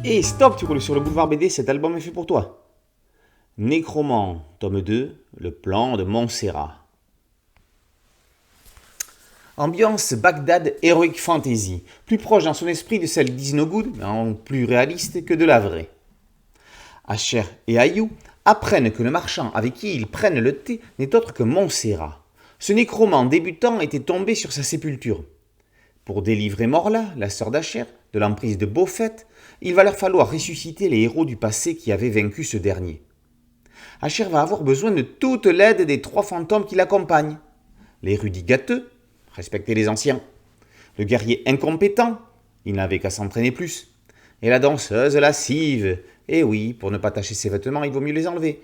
Et stop, tu roules sur le boulevard BD, cet album est fait pour toi. Nécromant, tome 2, le plan de Montserrat. Ambiance Bagdad Heroic Fantasy, plus proche dans son esprit de celle d'Isnogoud, mais en plus réaliste que de la vraie. Asher et Ayou apprennent que le marchand avec qui ils prennent le thé n'est autre que Montserrat. Ce nécromant débutant était tombé sur sa sépulture. Pour délivrer Morla, la sœur d'Asher, de l'emprise de Beaufet, il va leur falloir ressusciter les héros du passé qui avaient vaincu ce dernier. Asher va avoir besoin de toute l'aide des 3 fantômes qui l'accompagnent. L'érudit gâteux, respecter les anciens. Le guerrier incompétent, il n'avait qu'à s'entraîner plus. Et la danseuse lascive, et oui, pour ne pas tacher ses vêtements, il vaut mieux les enlever.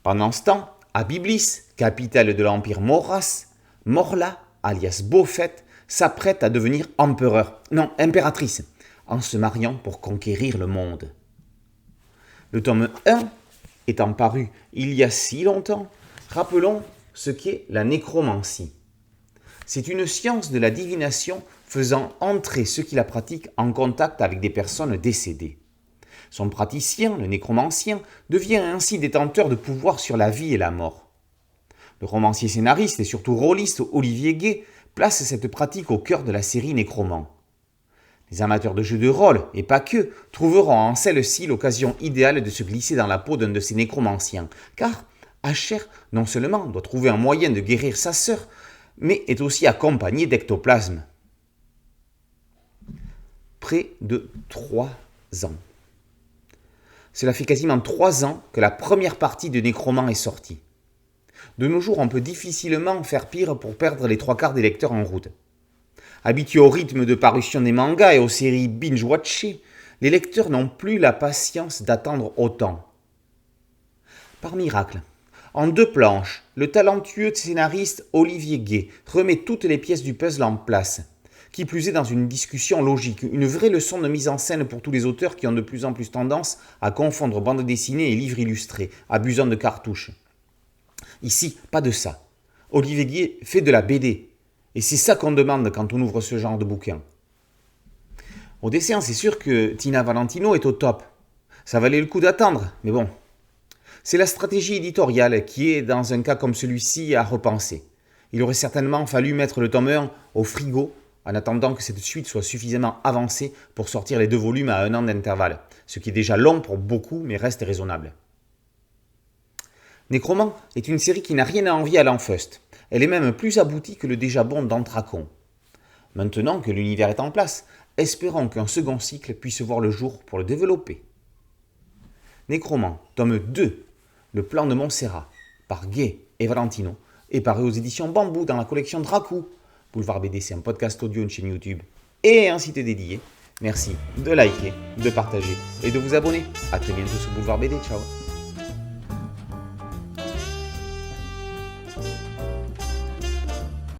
Pendant ce temps, à Byblis, capitale de l'empire Moras, Morla, alias Beaufet, s'apprête à devenir impératrice, en se mariant pour conquérir le monde. Le tome 1 étant paru il y a si longtemps, rappelons ce qu'est la nécromancie. C'est une science de la divination faisant entrer ceux qui la pratiquent en contact avec des personnes décédées. Son praticien, le nécromancien, devient ainsi détenteur de pouvoir sur la vie et la mort. Le romancier scénariste et surtout rôliste Olivier Gay place cette pratique au cœur de la série Nécromant. Les amateurs de jeux de rôle, et pas que, trouveront en celle-ci l'occasion idéale de se glisser dans la peau d'un de ces nécromanciens, car Asher non seulement doit trouver un moyen de guérir sa sœur, mais est aussi accompagné d'ectoplasme. Près de 3 ans. Cela fait quasiment 3 ans que la première partie de Nécromant est sortie. De nos jours, on peut difficilement faire pire pour perdre les 3/4 des lecteurs en route. Habitués au rythme de parution des mangas et aux séries binge-watchées, les lecteurs n'ont plus la patience d'attendre autant. Par miracle, en 2 planches, le talentueux scénariste Olivier Gay remet toutes les pièces du puzzle en place, qui plus est dans une discussion logique, une vraie leçon de mise en scène pour tous les auteurs qui ont de plus en plus tendance à confondre bande dessinée et livre illustré, abusant de cartouches. Ici, pas de ça. Olivier Gay fait de la BD, et c'est ça qu'on demande quand on ouvre ce genre de bouquin. Au dessin, c'est sûr que Tina Valentino est au top. Ça valait le coup d'attendre, mais bon. C'est la stratégie éditoriale qui est, dans un cas comme celui-ci, à repenser. Il aurait certainement fallu mettre le tome 1 au frigo en attendant que cette suite soit suffisamment avancée pour sortir les 2 volumes à 1 an d'intervalle, ce qui est déjà long pour beaucoup mais reste raisonnable. Nécromant est une série qui n'a rien à envier à l'Enfeust. Elle est même plus aboutie que le déjà bon Dantracon. Maintenant que l'univers est en place, espérons qu'un second cycle puisse voir le jour pour le développer. Nécromant, tome 2, le plan de Montserrat, par Gay et Valentino, est paru aux éditions Bambou dans la collection Dracou. Boulevard BD, c'est un podcast audio, une chaîne YouTube et un site dédié. Merci de liker, de partager et de vous abonner. A très bientôt sur Boulevard BD. Ciao.